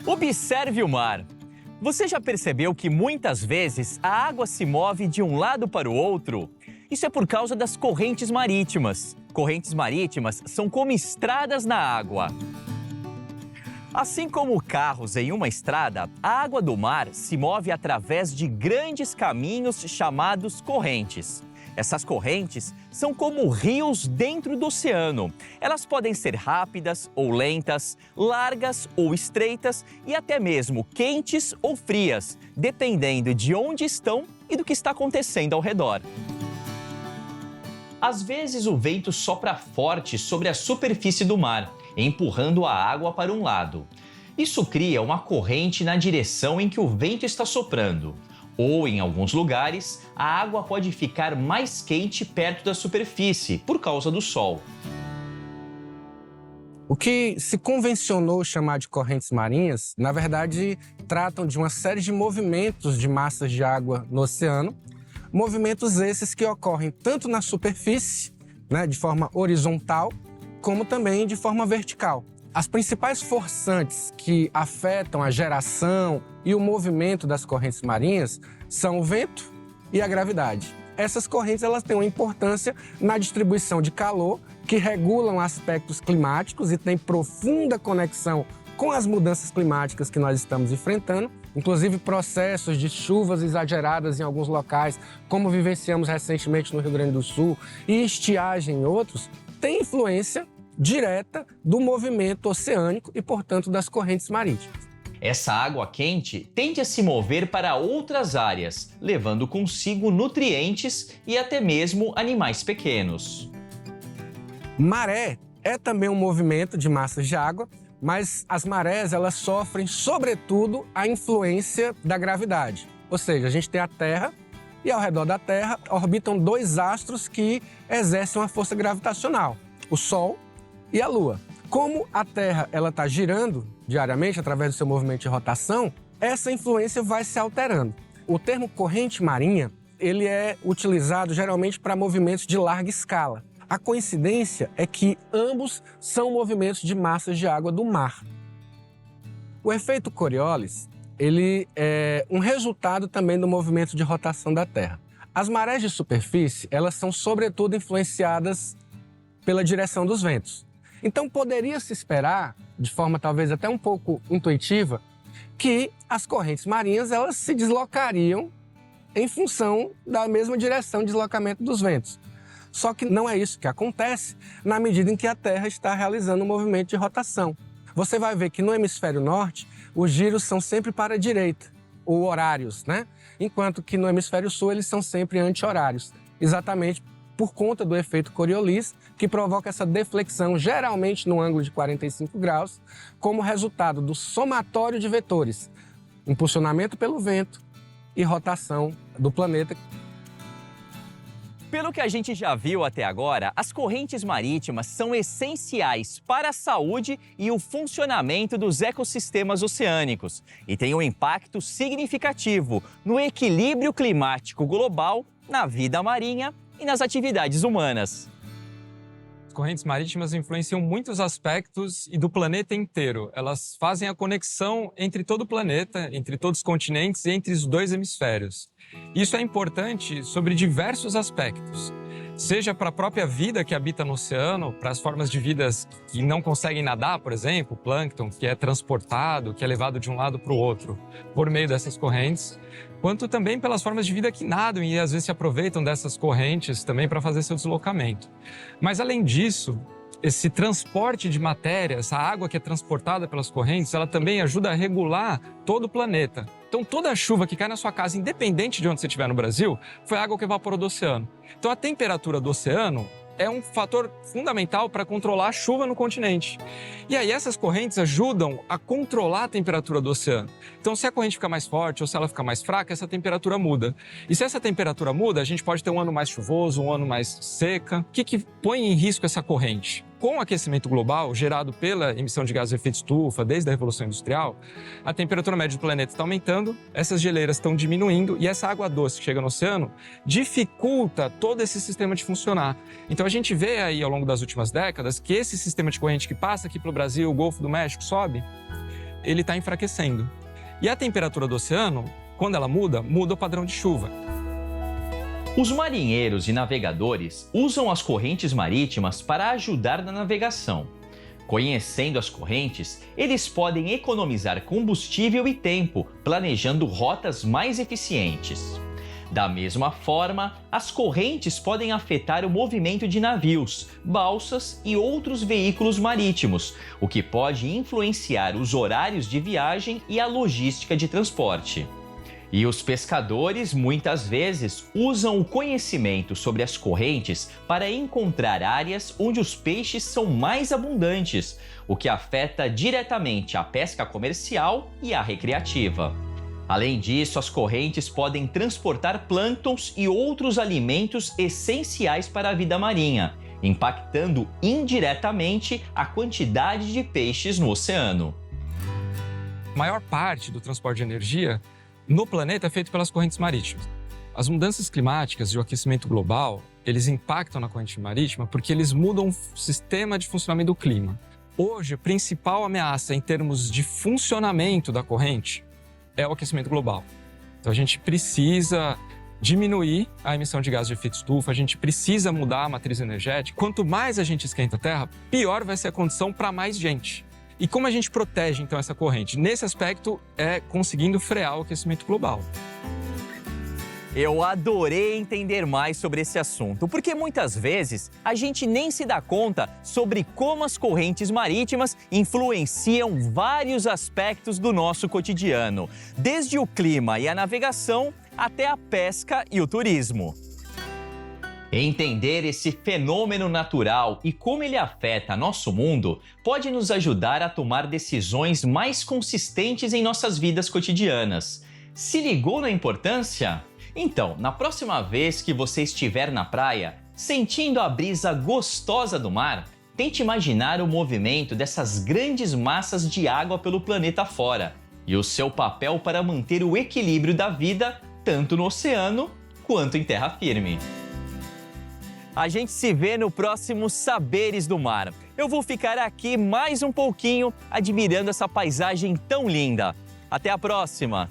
Observe o mar. Você já percebeu que muitas vezes a água se move de um lado para o outro? Isso é por causa das correntes marítimas. Correntes marítimas são como estradas na água. Assim como carros em uma estrada, a água do mar se move através de grandes caminhos chamados correntes. Essas correntes são como rios dentro do oceano. Elas podem ser rápidas ou lentas, largas ou estreitas e até mesmo quentes ou frias, dependendo de onde estão e do que está acontecendo ao redor. Às vezes o vento sopra forte sobre a superfície do mar, empurrando a água para um lado. Isso cria uma corrente na direção em que o vento está soprando. Ou, em alguns lugares, a água pode ficar mais quente perto da superfície, por causa do sol. O que se convencionou chamar de correntes marinhas, na verdade, tratam de uma série de movimentos de massas de água no oceano, movimentos esses que ocorrem tanto na superfície, de forma horizontal, como também de forma vertical. As principais forçantes que afetam a geração e o movimento das correntes marinhas são o vento e a gravidade. Essas correntes elas têm uma importância na distribuição de calor, que regulam aspectos climáticos e têm profunda conexão com as mudanças climáticas que nós estamos enfrentando, inclusive processos de chuvas exageradas em alguns locais, como vivenciamos recentemente no Rio Grande do Sul, e estiagem em outros, têm influência direta do movimento oceânico e, portanto, das correntes marítimas. Essa água quente tende a se mover para outras áreas, levando consigo nutrientes e até mesmo animais pequenos. Maré é também um movimento de massas de água, mas as marés elas sofrem, sobretudo, a influência da gravidade. Ou seja, a gente tem a Terra e, ao redor da Terra, orbitam dois astros que exercem uma força gravitacional, o Sol e a Lua. Como a Terra está girando diariamente através do seu movimento de rotação, essa influência vai se alterando. O termo corrente marinha ele é utilizado geralmente para movimentos de larga escala. A coincidência é que ambos são movimentos de massas de água do mar. O efeito Coriolis ele é um resultado também do movimento de rotação da Terra. As marés de superfície elas são sobretudo influenciadas pela direção dos ventos. Então, poderia-se esperar, de forma talvez até um pouco intuitiva, que as correntes marinhas elas se deslocariam em função da mesma direção de deslocamento dos ventos. Só que não é isso que acontece na medida em que a Terra está realizando um movimento de rotação. Você vai ver que no hemisfério norte, os giros são sempre para a direita, ou horários, Enquanto que no hemisfério sul eles são sempre anti-horários, exatamente por conta do efeito Coriolis, que provoca essa deflexão, geralmente no ângulo de 45 graus, como resultado do somatório de vetores, impulsionamento pelo vento e rotação do planeta. Pelo que a gente já viu até agora, as correntes marítimas são essenciais para a saúde e o funcionamento dos ecossistemas oceânicos e têm um impacto significativo no equilíbrio climático global, na vida marinha e nas atividades humanas. As correntes marítimas influenciam muitos aspectos e do planeta inteiro. Elas fazem a conexão entre todo o planeta, entre todos os continentes e entre os dois hemisférios. Isso é importante sobre diversos aspectos. Seja para a própria vida que habita no oceano, para as formas de vidas que não conseguem nadar, por exemplo, o plâncton, que é transportado, que é levado de um lado para o outro por meio dessas correntes, quanto também pelas formas de vida que nadam e às vezes se aproveitam dessas correntes também para fazer seu deslocamento. Mas além disso, esse transporte de matéria, essa água que é transportada pelas correntes, ela também ajuda a regular todo o planeta. Então, toda a chuva que cai na sua casa, independente de onde você estiver no Brasil, foi água que evaporou do oceano. Então, a temperatura do oceano é um fator fundamental para controlar a chuva no continente. E aí, essas correntes ajudam a controlar a temperatura do oceano. Então, se a corrente fica mais forte ou se ela fica mais fraca, essa temperatura muda. E se essa temperatura muda, a gente pode ter um ano mais chuvoso, um ano mais seca. O que põe em risco essa corrente? Com o aquecimento global, gerado pela emissão de gases de efeito estufa desde a Revolução Industrial, a temperatura média do planeta está aumentando, essas geleiras estão diminuindo e essa água doce que chega no oceano dificulta todo esse sistema de funcionar. Então a gente vê aí ao longo das últimas décadas que esse sistema de corrente que passa aqui pelo Brasil, o Golfo do México, sobe, ele está enfraquecendo. E a temperatura do oceano, quando ela muda, muda o padrão de chuva. Os marinheiros e navegadores usam as correntes marítimas para ajudar na navegação. Conhecendo as correntes, eles podem economizar combustível e tempo, planejando rotas mais eficientes. Da mesma forma, as correntes podem afetar o movimento de navios, balsas e outros veículos marítimos, o que pode influenciar os horários de viagem e a logística de transporte. E os pescadores, muitas vezes, usam o conhecimento sobre as correntes para encontrar áreas onde os peixes são mais abundantes, o que afeta diretamente a pesca comercial e a recreativa. Além disso, as correntes podem transportar plânctons e outros alimentos essenciais para a vida marinha, impactando indiretamente a quantidade de peixes no oceano. A maior parte do transporte de energia no planeta é feito pelas correntes marítimas. As mudanças climáticas e o aquecimento global, eles impactam na corrente marítima porque eles mudam o sistema de funcionamento do clima. Hoje, a principal ameaça em termos de funcionamento da corrente é o aquecimento global. Então a gente precisa diminuir a emissão de gases de efeito estufa, a gente precisa mudar a matriz energética. Quanto mais a gente esquenta a Terra, pior vai ser a condição para mais gente. E como a gente protege, então, essa corrente? Nesse aspecto, é conseguindo frear o aquecimento global. Eu adorei entender mais sobre esse assunto, porque muitas vezes a gente nem se dá conta sobre como as correntes marítimas influenciam vários aspectos do nosso cotidiano, desde o clima e a navegação até a pesca e o turismo. Entender esse fenômeno natural e como ele afeta nosso mundo pode nos ajudar a tomar decisões mais consistentes em nossas vidas cotidianas. Se ligou na importância? Então, na próxima vez que você estiver na praia, sentindo a brisa gostosa do mar, tente imaginar o movimento dessas grandes massas de água pelo planeta fora e o seu papel para manter o equilíbrio da vida tanto no oceano quanto em terra firme. A gente se vê no próximo Saberes do Mar. Eu vou ficar aqui mais um pouquinho admirando essa paisagem tão linda. Até a próxima!